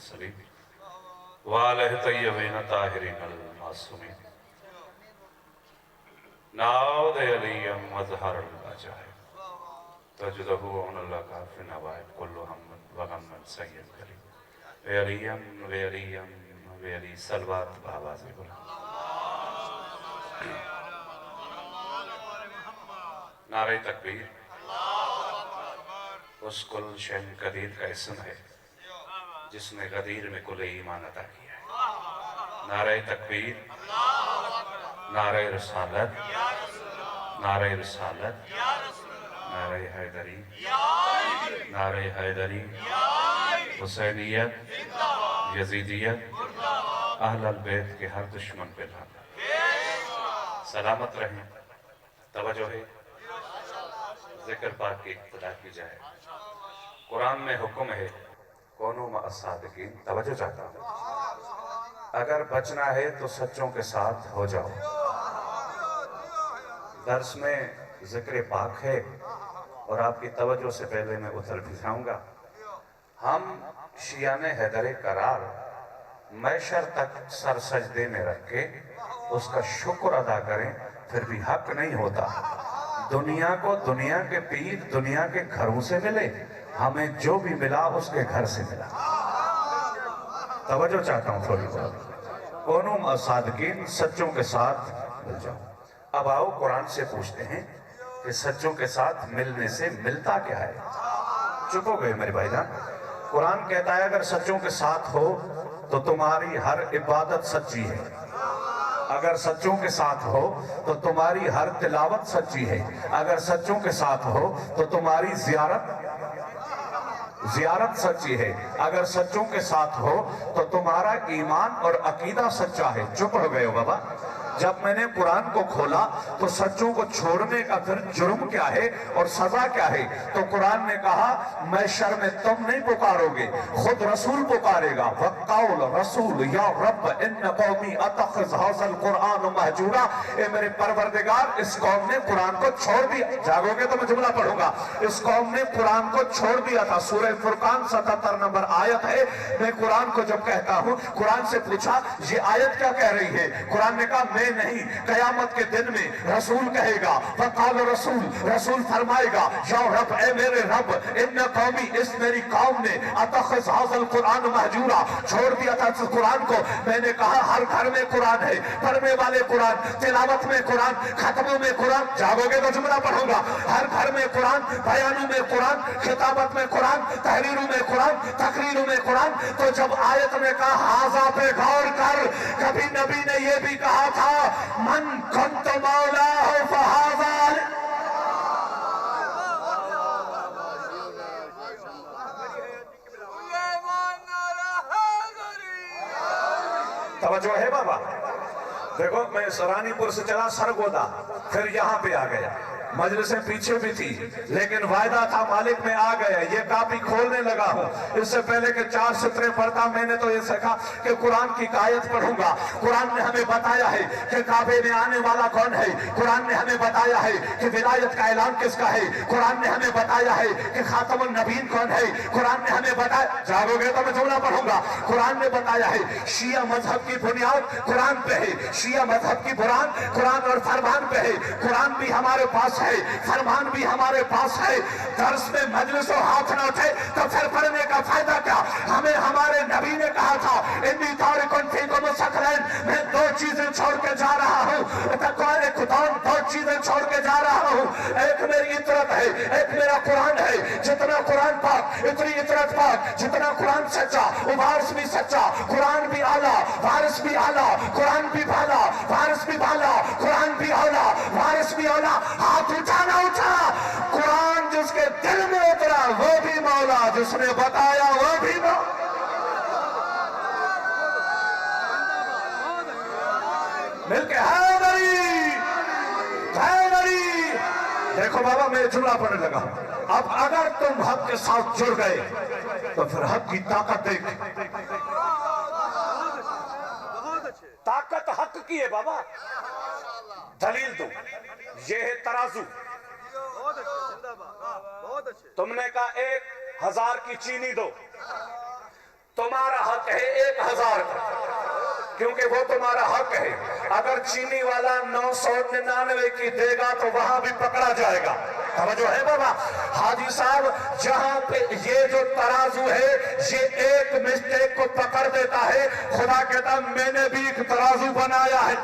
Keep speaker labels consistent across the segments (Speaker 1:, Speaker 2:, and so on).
Speaker 1: المرسلين وآلہ طیبین طاہرین المعصومین ناود علیم مظہر العجائب تجدہ عن اللہ کافی نوائب کل ہم وغم سید کریم وی علی سلوات بآواز بلند نعرہ تکبیر اس کل شہن قدیر کا اسم ہے جس نے غدیر میں کل ایمان عطا کیا ہے نعرہ تکبیر نعرہ رسالت نعرہ رسالت نعرہ حیدری نعرہ حیدری حسینیت یزیدیت اہل البیت کے ہر دشمن پہ لانا سلامت رہیں توجہ ہے ذکر پاک کی ابتدا کی جائے قرآن میں حکم ہے کونوا مع الصادقین توجہ چاہتا ہوں اگر بچنا ہے تو سچوں کے ساتھ ہو جاؤ درس میں ذکر پاک ہے اور آپ کی توجہ سے پہلے میں اتر بھی جاؤں گا ہم شیعان حیدر کرار محشر تک سر سجدے میں رکھ کے اس کا شکر ادا کریں پھر بھی حق نہیں ہوتا دنیا کو دنیا کے پیر دنیا کے گھروں سے ملے ہمیں جو بھی ملا اس کے گھر سے ملا توجہ چاہتا ہوں تھوڑی بہت کونوا مع الصادقین سچوں کے ساتھ مل جاؤ اب آؤ قرآن سے پوچھتے ہیں کہ سچوں کے ساتھ ملنے سے ملتا کیا ہے چپ ہو گئے میرے بھائی جان قرآن کہتا ہے اگر سچوں کے ساتھ ہو تو تمہاری ہر عبادت سچی ہے اگر سچوں کے ساتھ ہو تو تمہاری ہر تلاوت سچی ہے اگر سچوں کے ساتھ ہو تو تمہاری زیارت سچی ہے اگر سچوں کے ساتھ ہو تو تمہارا ایمان اور عقیدہ سچا ہے چپ ہو گئے ہو بابا جب میں نے قرآن کو کھولا تو سچوں کو چھوڑنے کا پھر جرم کیا ہے اور سزا کیا ہے تو قرآن نے کہا محشر میں تم نہیں پکارو گے خود رسول پکارے گا وَقَوْلَ رَسُولُ يَا رَبَّ اِنَّ قَوْمِي أَتَخِذْ هَذَا الْقُرْآنُ مَحْجُورًا اے میرے پروردگار اس قوم نے قرآن کو چھوڑ دیا جاگو گے تو میں جملہ پڑھوں گا اس قوم نے قرآن کو چھوڑ دیا تھا سورہ فرقان 77 نمبر آیت ہے میں قرآن کو جب کہتا ہوں قرآن سے پوچھا یہ آیت کیا کہہ رہی ہے قرآن نے کہا میں نہیں قیامت کے دن میں رسول کہے گا فقال رسول فرمائے گا یا رب اے میرے رب ان قومی اس میری قوم نے اتخذ هذا القرآن مہجورا چھوڑ دیا تھا اس قرآن کو میں نے کہا ہر گھر میں قرآن ہے پڑھنے والے قرآن تلاوت میں قرآن ختموں میں قرآن جاگو گے تو جملہ پڑھوں گا ہر گھر میں قرآن بیانوں میں قرآن خطابت میں قرآن تحریروں میں قرآن تقریروں میں قرآن تو جب آیت نے کہا ہاذا پہ غور کر کبھی نبی نے یہ بھی کہا تھا من کنت مولاہ فہذا توجہ ہے بابا دیکھو میں سرانی پور سے چلا سرگودا پھر یہاں پہ آ گیا مجلسیں پیچھے بھی تھی لیکن وعدہ تھا مالک میں آ گیا یہ کاپی کھولنے لگا ہوں اس سے پہلے کہ 4 سطریں پڑھتا میں نے تو یہ سکھا کہ قرآن کی آیت پڑھوں گا قرآن نے ہمیں بتایا ہے کہ کعبے میں آنے والا کون ہے قرآن نے ہمیں بتایا ہے کہ ولایت کا اعلان کس کا ہے قرآن نے ہمیں بتایا ہے کہ خاتم النبیین کون ہے قرآن نے ہمیں بتایا جاگو گے تو میں جملہ پڑھوں گا قرآن نے بتایا ہے شیعہ مذہب کی بنیاد قرآن پہ ہے شیعہ مذہب کی بنیاد قرآن اور فرمان پہ ہے قرآن بھی ہمارے پاس ہے فرمان بھی ہمارے پاس ہے درس میں مجلس و ہاتھ نہ اٹھے تو پھر پڑھنے کا فائدہ کیا ہمیں ہمارے نبی نے کہا تھا انی تارکن فیکم ثقلین میں 2 چیزیں چھوڑ کے جا رہا ہوں تقوی خدا 2 چیزیں چھوڑ کے جا رہا ہوں ایک میری اطرت ہے ایک میرا قرآن ہے جتنا قرآن پاک اتنی اطرت پاک جتنا قرآن سچا وارث بھی سچا قرآن بھی اعلیٰ وارث بھی اعلیٰ قرآن بھی بھالا وارث بھی بھالا قرآن بھی اعلیٰ وارث بھی اعلیٰ ہاتھ اٹھانا اٹھا قرآن جس کے دل میں اترا وہ بھی مولا جس نے بتایا وہ بھی مولا مل کے حیدری دیکھو بابا میں جملہ پڑھنے لگا اب اگر تم حق کے ساتھ جڑ گئے تو پھر حق کی طاقت دیکھ طاقت حق کی ہے بابا دلیل دو یہ ہے ترازو تم نے کہا 1000 کی چینی دو तुम्हारा हक है 1000 का, क्योंकि वो तुम्हारा हक है। अगर चीनी वाला 999 की देगा तो वहां भी पकड़ा जाएगा। समझो है बाबा। हाजी साहब, जहां पे ये जो तराजू है ये एक मिस्टेक को पकड़ देता है, खुदा कहता मैंने भी एक तराजू बनाया है।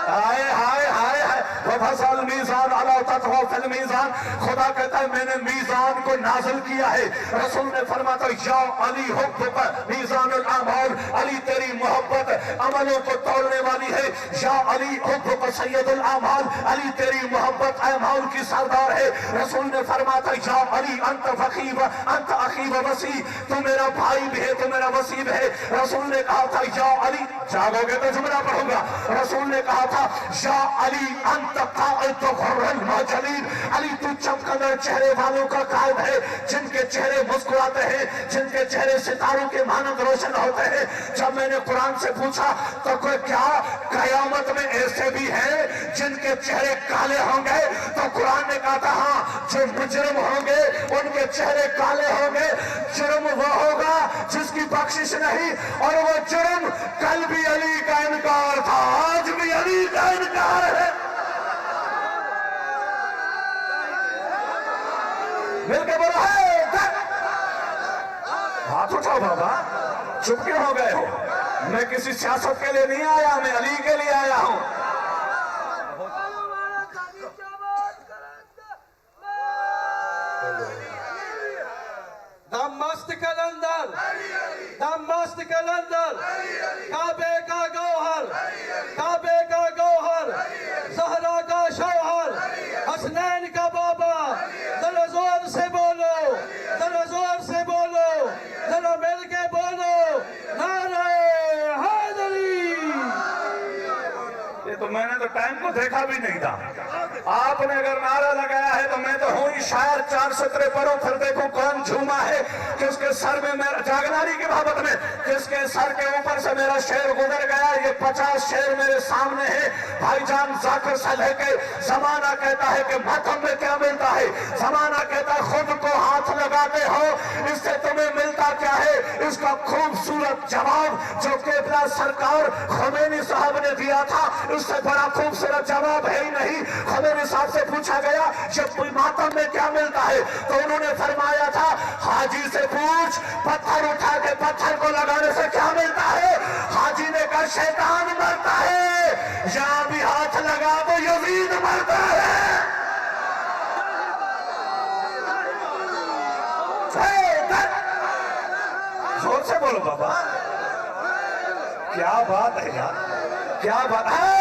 Speaker 1: हाय हाय हाय हाय, वफसल मीज़ान अला ततग़ल मीज़ान, खुदा कहता है मैंने मीज़ान को नाज़िल किया है। रसूल ने फरमाया या अली हुब्बुका मीज़ानुल अमाल, अली तेरी मोहब्बत अमलों को तोड़ने वाली है। या अली हुब्बुका सय्यदुल अमाल, अली तेरी मोहब्बत अमाल की सरदार है। रसूल ने फरमाया या अली अंत फखी व अंत अखी व वसी, तू मेरा भाई भी है, तू मेरा वसी भी है। रसूल ने कहा था या अली, जागोगे तो जुमला पढ़ूंगा। रसूल ने कहा था या अली अंत कायद गुर्रल मजलील, अली तू चमकदड़ चेहरे वालों का कायद है, जिनके चेहरे मुस्कुराते हैं, जिनके चेहरे सितारों के मानंद रोशन होते हैं। जब मैंने कुरान से पूछा तो कोई क्या कयामत में ऐसे भी हैं जिनके चेहरे काले होंगे, तो कुरान ने कहा था हाँ, जो मुजरिम होंगे उनके चेहरे काले होंगे। जुर्म वो होगा जिसकी बख्शिश नहीं, और वो जुर्म कल भी अली का इनकार था, आज भी अली का इनकार है। मिलके बोलो है। हाथ उठाओ बाबा, चुप क्यों हो गए हो? मैं किसी सियासत के लिए नहीं आया, मैं अली के लिए आया हूं।
Speaker 2: दमश्क कलंदर, दमश्क कलंदर, काबे का गौहर, काबे का गौहर, ज़हरा का शौहर, हसनैन का बाबा। जरा जोर से बोलो, जरा जोर से बोलो, जरा मिल के बोलो, नारे हैदरी।
Speaker 1: ये तो मैंने तो टाइम को देखा भी नहीं था। आपने अगर नारा लगाया है तो मैं तो हूं ही शायर। 4 सतरे पढ़ो फिर देखो कौन झूमा है, किसके सर में मेरा जागनारी की बाबत में किसके सर के ऊपर से मेरा शेर गुजर गया। ये 50 शेर मेरे सामने है। भाईजान जाकिर सलह के जमाना कहता है कि मातम में क्या मिलता है, जमाना कहता है खुद को हाथ लगाते हो, इससे तुम्हें मिलता क्या है। इसका खूबसूरत जवाब जो केबला सरकार खुमैनी साहब ने दिया था, उससे बड़ा खूबसूरत जवाब है ही नहीं। खुमैनी साहब से पूछा गया जब कोई मातम में क्या मिलता है, तो उन्होंने फरमाया था हाजी से पूछ पत्थर उठा के पत्थर को लगाने से क्या मिलता है। हाजी ने कहा शैतान मरता है, जहां भी हाथ लगा तो यजीद मरता है। जोर से बोलो बाबा, क्या बात है यार, क्या बात है।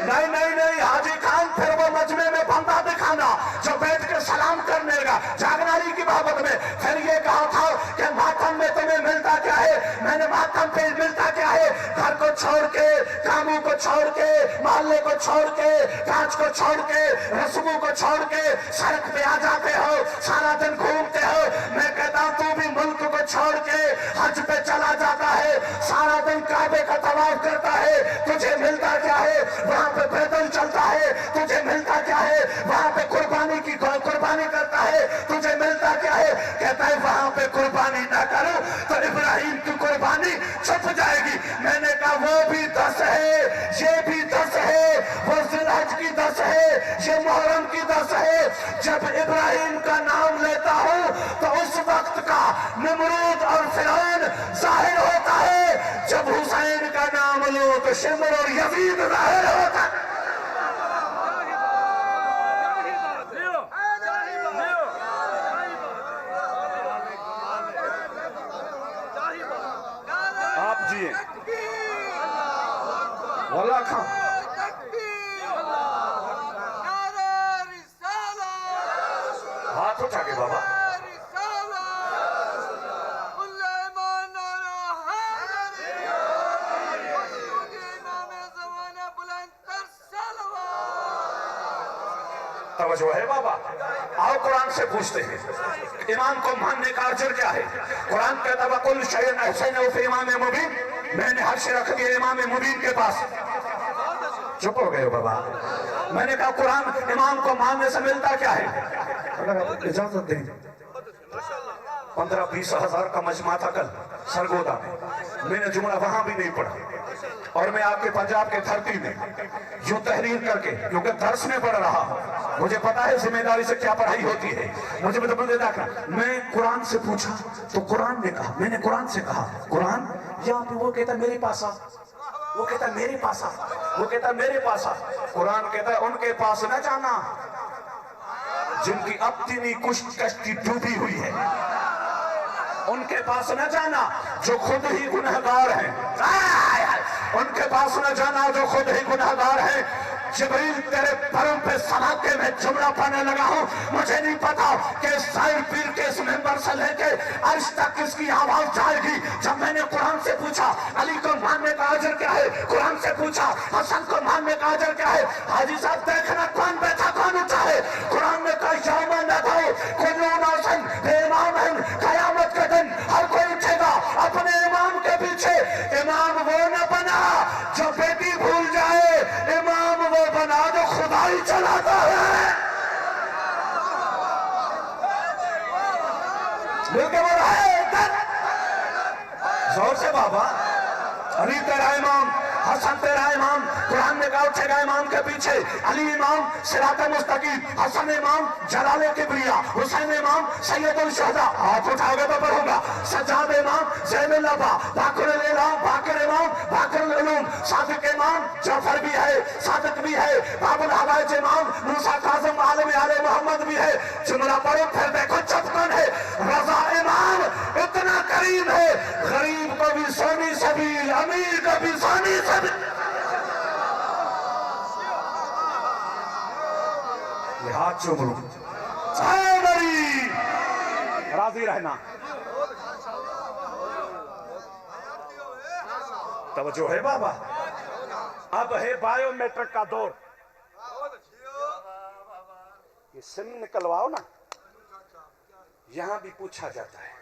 Speaker 1: नहीं नहीं नहीं हाजी खान, फिर वो मजमे में बंदा दिखाना जो बैठ के सलाम करने लगा जागनारी की बाबत में। फिर ये कहा था कि मातम में तुम्हें मिलता क्या है। मैंने मातम पे मिलता क्या है, घर को छोड़ के, कामों को छोड़ के, मोहल्ले को छोड़ के, कांच को छोड़ के, रस्मों को छोड़ के सड़क पे आ जाते हो, सारा दिन घूमते हो। मैं कहता हूं तू भी मुल्क को छोड़ के हज पे चला जाता है, सारा दिन काबे का तवाफ करता है, तुझे मिलता क्या है। वहां पे पैदल चलता है, तुझे मिलता क्या है। वहां पे कुर्बानी करता है, तुझे मिलता क्या है। कहता है वहां पे कुर्बानी ना करो तो इब्राहिम की कुर्बानी छुप जाएगी। मैंने कहा वो भी 10 है, ये भी 10 है, वो जिलहज की 10 है, ये मुहर्रम की 10 है। जब इब्राहिम का नाम लेता हूं तो उस वक्त का नमरूद और फिरौन जाहिर होता है। जब हुसैन का नाम लो तो शिमर और यजीद जाहिर होता है। आप जी वाला खां हाथ उठा के बाबा। तवज्जो है बाबा। आओ कुरान से पूछते हैं इमाम को मानने का अजर क्या है। कुरान कहता है कुल शैइन अहसनहु फी इमाम मुबीन, मैंने हर शे रख दिया इमाम मुबीन के पास। चुप हो गए हो बाबा। मैंने कहा कुरान इमाम को मानने से मिलता क्या है। अगर आप इजाजत दें 15-20 हजार का मजमा था कल सरगोदा में। मैंने जुमला वहां भी नहीं पढ़ा और मैं आपके पंजाब के धरती में यूं तहरीर करके, क्योंकि दर्स में पढ़ रहा हूं, मुझे पता है जिम्मेदारी से क्या पढ़ाई होती है। मुझे मैं कुरान से पूछा तो कुरान ने कहा, मैंने कुरान से कहा कुरान यहाँ पे, वो कहता मेरे पास आ, वो कहता मेरे पास आ, वो कहता मेरे पास आ। कुरान कहता है उनके पास न जाना जिनकी अपनी कुछ कश्ती डूबी हुई है, उनके पास न जाना जो खुद ही गुनहगार हैं, उनके पास न जाना जो खुद ही गुनहगार हैं। जिब्रील तेरे पैरों पे सलाके में जुमला पढ़ने लगा हूं, मुझे नहीं पता कि साइड पीर के इस मेंबर से लेके अर्श तक किसकी आवाज जाएगी। जब मैंने कुरान से पूछा अली को मानने का अजर क्या है, कुरान से पूछा हसन को मानने का अजर क्या है, हाजी साहब देखना कौन बैठा कौन उठा है। कुरान में कहा यौम नदउ कुल्लु नफ्सिन बिइमामिहा, कयामत के दिन हर कोई उठेगा अपने इमाम के पीछे। इमाम वो न बना जो बेटी भूल जाए, इमाम वो बना जो खुदाई चलाता है। मिलके बोल रहा है जोर से बाबा। अली तेरा इमाम, हसन तेरा इमाम। कुरान ने कहा उठेगा इमाम के पीछे अली इमाम सिराते मुस्तकीम, हसन इमाम जलाले किबरिया, हुसैन इमाम सैयदुल शुहदा, हाथ उठाओगे तो पढ़ूंगा, सज्जाद इमाम ज़ैनुल अबा, बाकुर इमाम बाकुर इमाम बाकुर उलूम, सादिक इमाम जाफर भी है, सादिक भी है, बाबुल हवाइज इमाम मूसा काज़िम आलम आले मोहम्मद भी है। जुमला पढ़ो फिर देखो चुप कौन है। रजा इमाम इतना करीम है, गरीब को भी सोनी सबील, अमीर को भी सोनी सबील। हाथ चूम लो, राजी रहना। तवज्जो है बाबा। अब है बायोमेट्रिक का दौर। ये सिम निकलवाओ ना, यहां भी पूछा जाता है।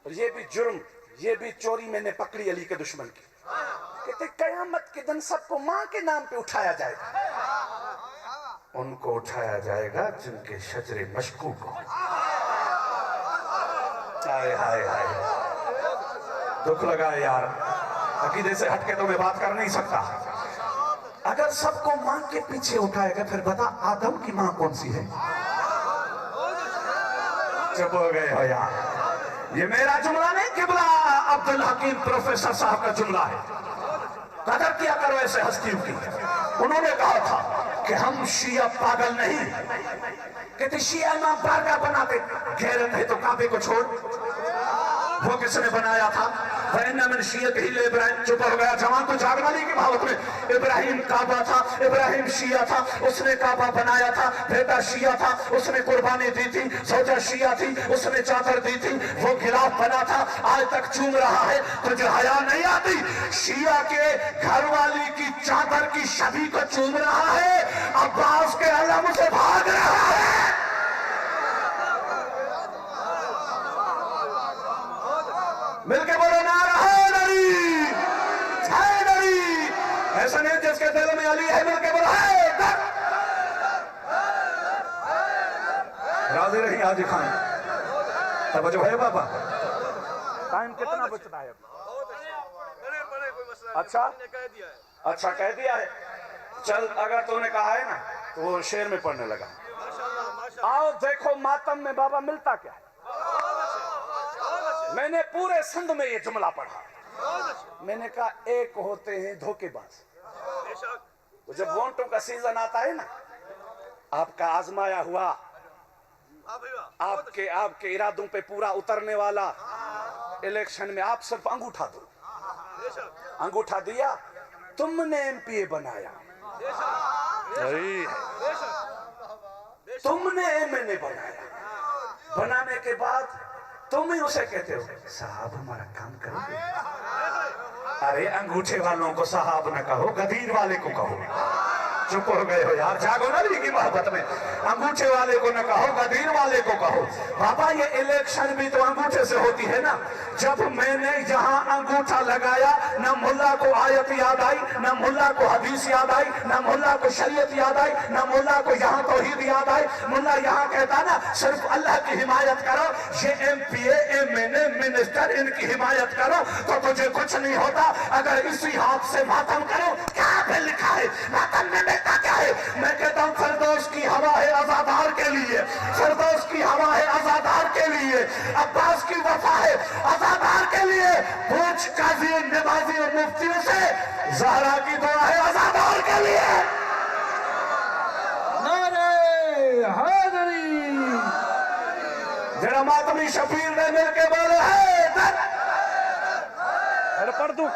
Speaker 1: और ये भी जुर्म, ये भी चोरी मैंने पकड़ी अली के दुश्मन की। कहते कयामत के दिन सबको मां के नाम पे उठाया जाएगा। उनको उठाया जाएगा जिनके शजरे मशकूक हो। हाय हाय हाय, दुख लगा यार, अकीदे से हटके तो मैं बात कर नहीं सकता। अगर सबको मां के पीछे उठाएगा फिर बता आदम की मां कौन सी है? चुप हो गए हो यार। ये मेरा जुमला नहीं, किबला अब्दुल हकीम प्रोफेसर साहब का जुमला है। कदर किया करो ऐसे हस्तियों की। उन्होंने कहा था कि हम शिया पागल नहीं, कहते शिया इमाम बारगाह बनाते, गैरत है तो काबे को छोड़। वो किसने बनाया था? इब्राहिम। चुप हो गया जवान, तो जागना नहीं की भावत में। इब्राहिम काबा था, इब्राहिम शिया था, उसने काबा बनाया था। बेटा शिया था, उसने कुर्बानी दी थी। सोचा शिया थी, उसने चादर दी थी, वो गिलाफ बना था, आज तक चूम रहा है। तुझे हया नहीं आती? शिया के घर वाली की चादर की छवि को चूम रहा है, अब्बास के अलम से भाग रहा है। मिलके बोलो नारा हैदरी, हैदरी। ऐसा नहीं जिसके दिल में अली है, मिलके बोलो हैदर। राजी रही हाजी खान। तवज्जो है बाबा। टाइम कितना बचता है? अच्छा अच्छा कह दिया है। चल अगर तूने कहा है ना तो वो शेर में पढ़ने लगा। आओ देखो मातम में बाबा मिलता क्या है। मैंने पूरे सिंध में ये जुमला पढ़ा। मैंने कहा एक होते हैं धोखेबाज, तो जब वोटों का सीजन आता है ना, आपका आजमाया हुआ, आपके इरादों पे पूरा उतरने वाला, इलेक्शन में आप सिर्फ अंगूठा दो। अंगूठा दिया, तुमने एमपीए बनाया, तुमने एमएनए बनाया, बनाने के बाद तुम ही उसे कहते हो साहब हमारा काम करोगे। अरे अंगूठे वालों को साहब न कहो, गदीर वाले को कहो। चुप हो गए हो यार, जागो ना अली की मोहब्बत में। अंगूठे वाले को न कहो, गदीर वाले को कहो। बाबा ये इलेक्शन भी तो अंगूठे से होती है ना। जब मैंने यहाँ अंगूठा लगाया, न मुल्ला को आयत याद आई, न मुल्ला को हदीस याद आई, न मुल्ला को शरीयत याद आई, न मुल्ला को यहाँ तौहीद याद आई। मुल्ला यहाँ कहता ना सिर्फ अल्लाह की हिमायत करो, ये MPA MNA मिनिस्टर इनकी हिमायत करो तो तुझे कुछ नहीं होता। अगर इसी हाथ से मातम करो, क्या पे लिखा है मातम में बेटा क्या है? मैं कहता हूँ फिरदौस की हवा है आजादार के लिए, फिरदौस की हवा है आजादार के लिए, अब्बास की वफा है आजादार के लिए। पूछ काजी नवाजी और मुफ्तियों से, ज़हरा की दुआ है आजादार के लिए।
Speaker 2: नारे हैदरी।
Speaker 1: जरा मातमी शफीर ने मिलके बोले है पढ़ दूं।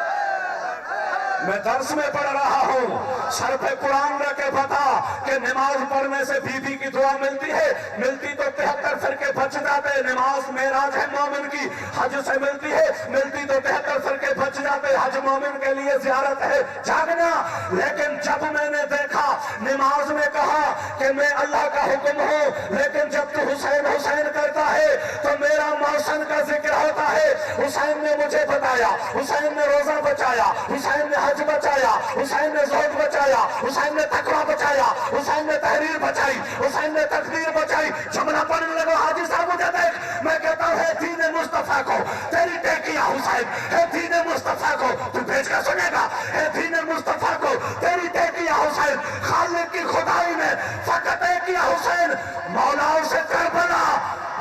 Speaker 1: मैं दर्स में पढ़ रहा हूँ, सर पे कुरान रखे बता कि नमाज पढ़ने से बीबी की दुआ मिलती है। मिलती तो 73 फिरके बच जाते। नमाज मेराज है मोमिन की, हज से मिलती है। मिलती तो 73 फिरके बच जाते। हज मोमिन के लिए ज़ियारत है, जागना। लेकिन जब मैंने देखा नमाज में कहा कि मैं अल्लाह का हुक्म हूँ, लेकिन जब तू हुसैन हुसैन करता है तो मेरा मौसन का जिक्र होता है। हुसैन ने मुझे बताया, हुसैन ने रोजा बचाया, हुसैन ने हज बचाया, हुसैन ने ज़ोहद बचाया, हुसैन ने तकवा बचाया, हुसैन ने तहरीर बचाई, हुसैन ने तकदीर बचाई। जुमला पढ़ने लगा, हाजी साहब मुझे देख। मैं कहता हूँ है दीन मुस्तफा को तेरी टेकिया हुसैन, है दीन मुस्तफा को तू भेज कर सुनेगा, है दीन मुस्तफा को तेरी टेकिया हुसैन। खालिद की खुदाई में फकत एक या हुसैन, मौलाओं से करबला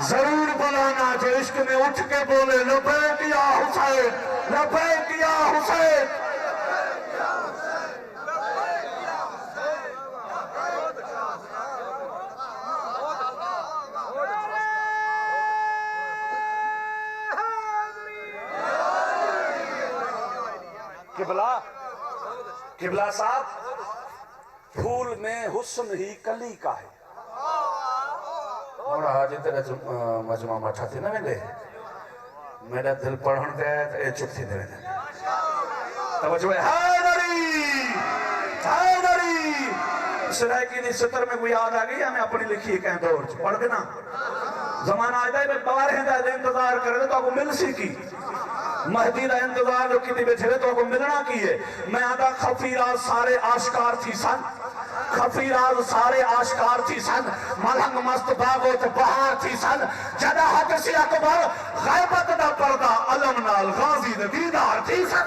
Speaker 1: जरूर बुलाना जो इश्क में उठ के बोले लबैक या हुसैन, लबैक या हुसैन। किबला, किबला साहब, फूल में हुस्न ही कली का है। और आज तेरा मजमा मठा थी ना मेरा दिल पढ़न गया तो ये चुप थी दे तवज्जो है। सराय की सतर में कोई याद आ गई हमें अपनी लिखी है कहीं दौर पढ़ के ना जमाना आ जाए बाहर है इंतजार करे तो आपको मिल सी की महदी का इंतजार जो कितनी बैठे तो आपको मिलना की है। मैं आदा खफीराज सारे आश्कार थी सन, खफीराज सारे आश्कार थी सन, मलंग मस्त बागोत बहार थी सन। जदा हक से अकबर गैबत दा पर्दा अलम नाल गाजी दे दीदार थी सन।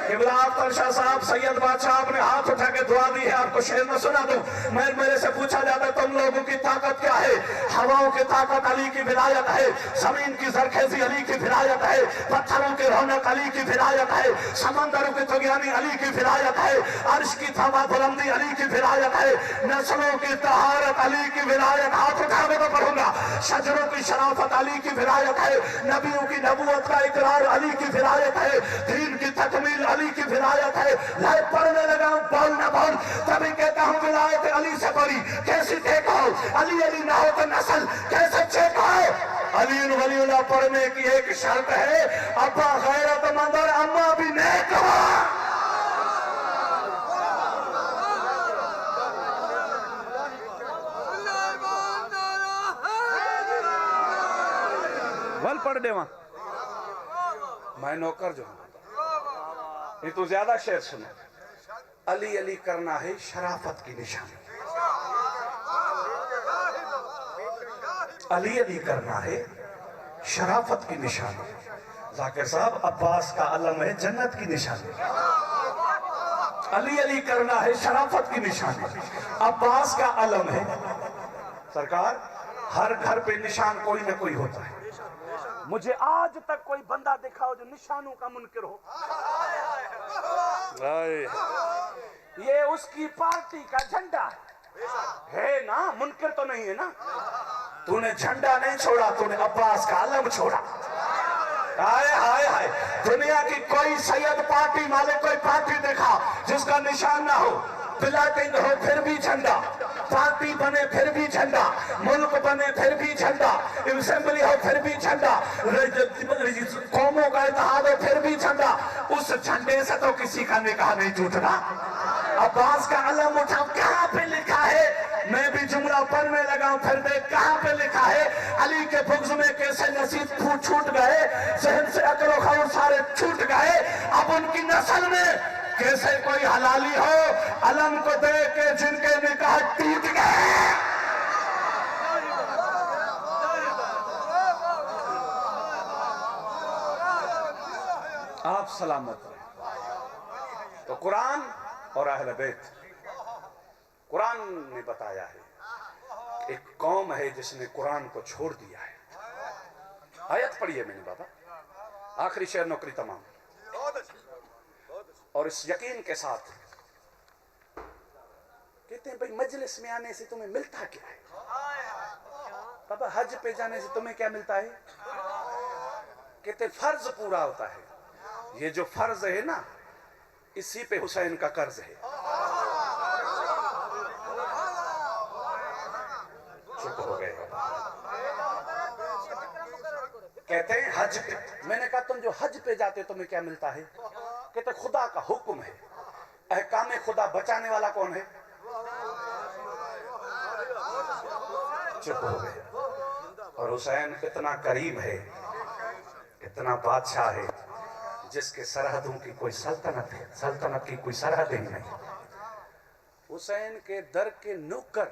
Speaker 1: किबला अख्तर शाह साहब सैयद बादशाह आपने हाथ उठा के दुआ दी है, आपको शेर में सुना दूं। मैं मेरे से पूछा जाता है तुम लोगों की ताकत क्या है? हवाओं की ताकत अली की विलायत है, जमीन की जरखेजी अली की विलायत है, पत्थरों की रौनक अली की विलायत है, समंदरों की तुगयानी अली की विलायत है, अर्श की थवा बुलंदी अली की विलायत है, नस्लों की तहारत अली की विलायत। हाथ उठा के तो पढ़ूंगा। शजरों की शराफत अली की विलायत है, नबियों की नबूवत का इकरार अली की विलायत है, दीन की तकमील अली की विलायत है। लाइव पढ़ने लगा हूं, बोल ना बोल तभी कहता हूं विलायत अली से बड़ी कैसी चेक हो? अली अली ना हो तो नस्ल कैसे चेक हो? अली वलीउल्लाह पढ़ने की एक शर्त है, अब्बा गैरतमंद और अम्मा भी नेक हो। वल पढ़ दे वहां मैं नौकर जो ये तो ज्यादा शेर सुनो। अली अली करना है शराफत की निशानी, अली अली करना है शराफत की निशानी। जाकिर साहब अब्बास का अलम है जन्नत की निशानी। अली अली करना है शराफत की निशानी, अब्बास का अलम है। सरकार हर घर पे निशान कोई ना कोई होता है। मुझे आज तक कोई बंदा दिखाओ जो निशानों का मुनकिर हो। ये उसकी पार्टी का झंडा है ना, मुनकिर तो नहीं है ना। तूने झंडा नहीं छोड़ा, तूने अब्बास का अलम छोड़ा। हाय हाय हाय, दुनिया की कोई सैयद पार्टी वाले कोई पार्टी देखा जिसका निशान ना हो, पिलाटिंग हो फिर भी झंडा, पार्टी बने फिर भी झंडा, मुल्क बने फिर भी झंडा, असेंबली हो फिर भी झंडा, कौमों का इत्तेहाद हो फिर भी झंडा। उस झंडे से तो किसी का निकाह नहीं टूटना। अब्बास का अलम उठाओ, कहाँ पे लिखा है? मैं भी जुमला पढ़ने लगा हूं, फिर देख कहाँ पे लिखा है। अली के बुग़्ज़ में कैसे नसीब छूट गए, जहन से अकल खौफ सारे छूट गए। अब उनकी नस्ल में कैसे कोई हलाली हो, अलम को देख के जिनके निकाह टूट गए। आप सलामत रहे। तो कुरान और अहले बैत, कुरान ने बताया है एक कौम है जिसने कुरान को छोड़ दिया है। आयत पढ़ी है मैंने बाबा, आखिरी शेर नौकरी तमाम। और इस यकीन के साथ कहते हैं भाई मजलिस में आने से तुम्हें मिलता क्या है? बाबा हज पे जाने से तुम्हें क्या मिलता है? कहते फर्ज पूरा होता है। ये जो फर्ज है ना, इसी पे हुसैन का कर्ज है। चुप हो गए। कहते हैं हज पे, मैंने कहा तुम जो हज पे जाते तुम्हें क्या मिलता है? कहते खुदा का हुक्म है। अहकाम खुदा बचाने वाला कौन है? चुप हो गए। और हुसैन इतना करीम है, इतना बादशाह है जिसके सरहदों की कोई सल्तनत है, सल्तनत की कोई सरहद ही नहीं। हुसैन के दर के नौकर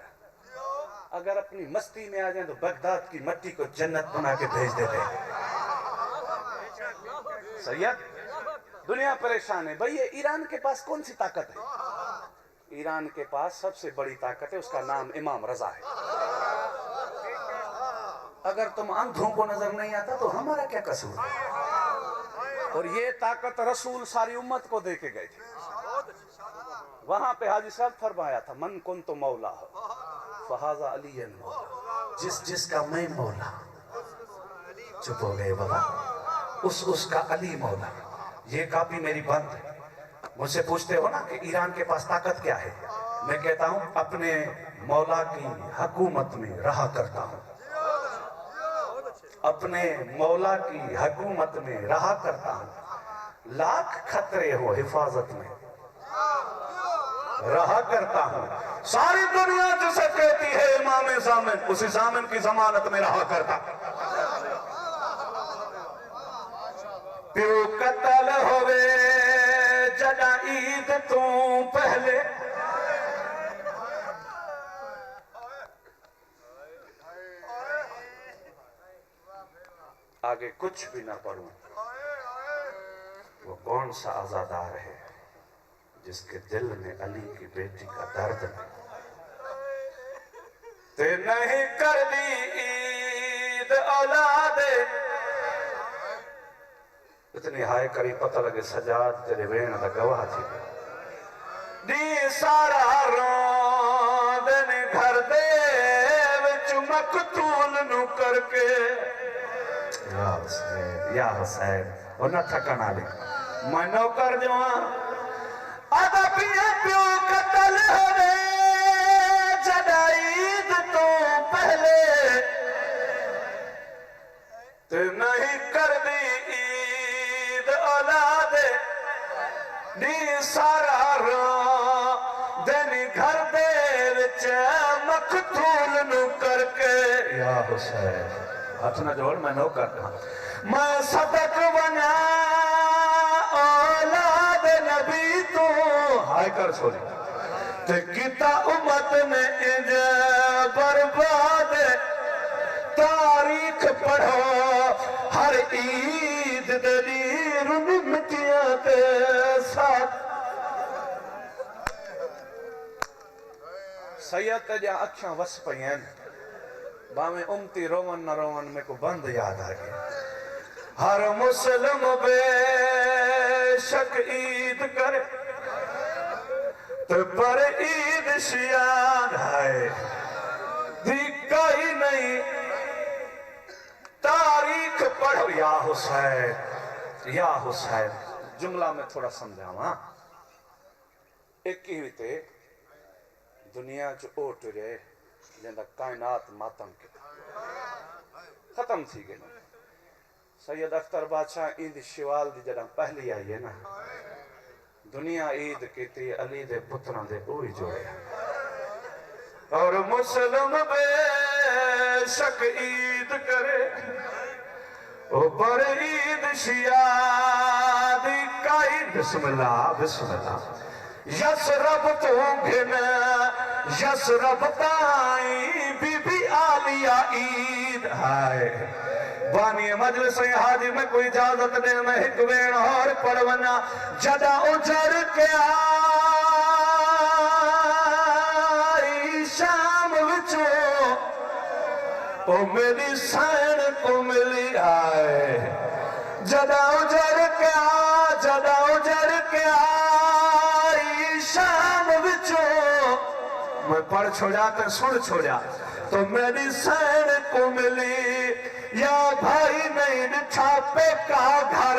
Speaker 1: अगर अपनी मस्ती में आ जाए तो बगदाद की मट्टी को जन्नत बना के भेज देते हैं। सैयद, दुनिया परेशान है भाई। ये ईरान के पास कौन सी ताकत है? ईरान के पास सबसे बड़ी ताकत है, उसका नाम इमाम रजा है। अगर तुम अंधों को नजर नहीं आता तो हमारा क्या कसूर है? और ये ताकत रसूल सारी उम्मत को दे के गए थे। वहां पे हाजी साहब फरमाया था, मन कुन तो मौला फहाजा अली मौला, जिसका मैं मौला। चुप हो गए बाबा। उसका अली मौला। ये कापी मेरी बंद है। मुझसे पूछते हो ना कि ईरान के पास ताकत क्या है, मैं कहता हूं अपने मौला की हुकूमत में रहा करता हूं, अपने मौला की हुकूमत में रहा करता हूं। लाख खतरे हो हिफाजत में रहा करता हूं। सारी दुनिया जिसे कहती है इमाम ज़ामिन, उसी ज़ामिन की जमानत में रहा करता। प्यो कत्ल होवे जदा ईद तू पहले, आगे कुछ भी ना पढ़ूं। वो कौन सा आजादार है जिसके दिल में अली की बेटी का दर्द नहीं? ते नहीं कर दी ईद औलाद, इतनी हाय करी पता लगे सजाद तेरे वेण दा गवाह थी। दी सारा रोंदन घर दे विच मकतूल नु करके, या हुसैन वो न थकन आले मनो कर देवा। आदा पिया प्यो कत्ल होवे जदा ईद तो पहले, ते नहीं कर दी ईद औलाद, नी सारा रो दिन घर दे विच मकतूल नु करके। या हुसैन हाथ न जोड़, मैं नो करता। मैं सदक बना औलाद नबी तू हाय कर सोनी, ते किता उम्मत ने इंज बर्बाद। तारीख पढ़ो हर ईद दलीर मिटिया के साथ। सैयद जा अखियां वस पईन, बामें उमती रोवन न रोवन में को बंद याद आ गया। हर मुस्लिम बेशक ईद करे तो पर ईद शियाद है दिखा ही नहीं। तारीख पढ़ो या हुसैन, या हुसैन। जुमला में थोड़ा समझावा। 21 ते
Speaker 3: دنیا چ او ٹرے جندا کائنات ماتم کے ختم تھی گئی سید اختر بادشاہ ایند شوال دی جڑا پہلی آئی ہے نا دنیا عید کیتی علی دے پتراں دے اوہی جوڑے
Speaker 1: اور مسلم بے شک عید کرے او پر عید شیعہ دی کائی بسم اللہ یس رب تو گھن یس رب تائیں بی بی آلیہ عید ہائے بانی مجلس حاجی میں کوئی اجازت دے میں ایک وین اور پڑھونا جدا اجر کے آئی شام وچو او میری سین کو ملی آئے جدا اجر کے آئی شام وچو میں پڑھ چھوڑا تے سن چھوڑا تو میری سین کو ملی یا بھائی نہیں ڈٹھا پہ کا گھر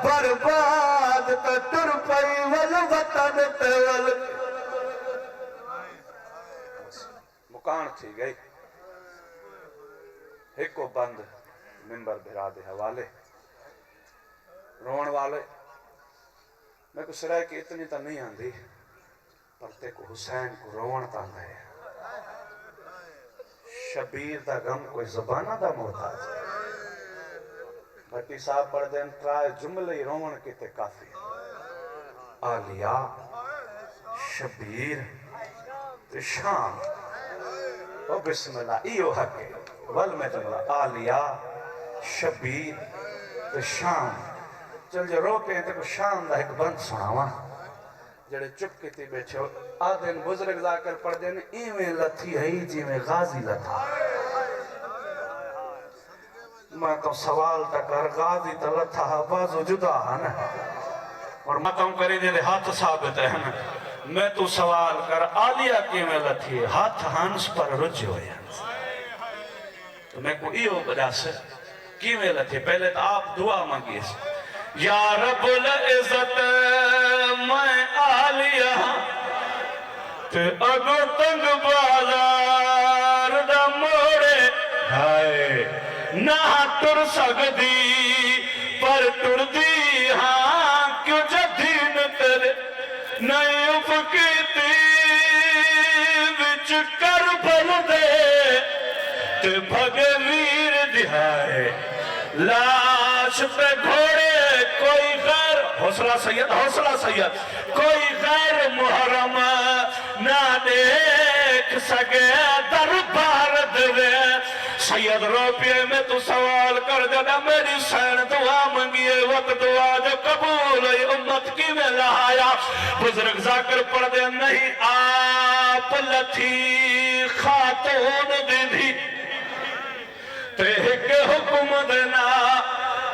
Speaker 1: برباد تو ٹر پئی والوطن تول
Speaker 3: مکان تھی گئی ایک کو بند ممبر بھرا دے حوالے رون والے میں کو سرائے کی اتنی تا نہیں آندھی پر تے کو حسین کو رون تا ہے شبیر دا غم کوئی زبانہ دا محتاج بھٹی صاحب پڑھ دیں ٹرائے جملے رون کی تے کافی آلیہ شبیر تے شام او بسم اللہ ایو حق ہے ول میں جملہ آلیہ شبیر تے شام چل جو روکے ہیں تے کو شام دا ایک بند سناوا جڑے چپ کی تھی بیٹھے ہو آدھن بزرگ جا کر پڑھ دینے ایویں لتھی ہے جی میں غازی لتھا میں تو سوال تکر غازی تا لتھا ہے بازو جدا ہے نا اور ماتم کری دے ہاتھ ثابت ہے نا میں تو سوال کر آلیہ کی میں لتھی ہے ہاتھ ہنس پر رج ہوئے تو میں کو ایو بجا سے کی میں لتھی پہلے تو آپ دعا مانگی سے یا رب العزت میں آلیہ تے اگو تنگ بازار دا موڑے ہائے نہ ٹر سکدی پر ٹر دی ہاں کیوں جدین تیرے نئے افقیتی وچ کر بل دے تے بھگے ویر دہائے لاش پہ گھوڑے کوئی غیر حوصلہ سید کوئی غیر محرم نہ دیکھ سکے دربار دے سید روپیے میں تو سوال کر دینا میری سین دعا منگیے وقت دعا جو قبول ہے امت کی میں لہایا بزرگ ذاکر پڑھ دے نہیں آپ لتھی خاتون دی تیک حکم دینا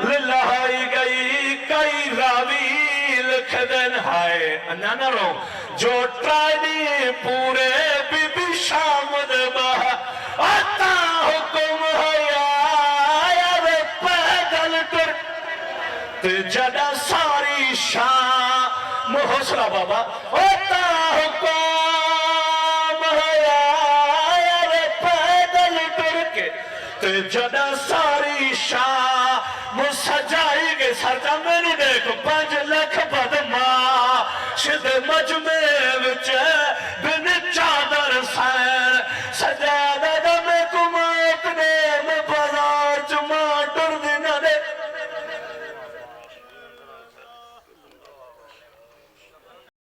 Speaker 3: للہائی گئی کئی راوی لکھ دین ہائے انانا رو جو ٹرائنی پورے بی بی شام دے باہ آتا حکم ہے آیا پیدل ٹر تے جڑا ساری شام حوصلہ بابا آتا حکم ہے آیا پیدل ٹر کے تے جڑا ساری شام سجائی گے سرجا میں نے دیکھو 5 لکھ بدماں شد مجمع وچ بن چادر سین سجا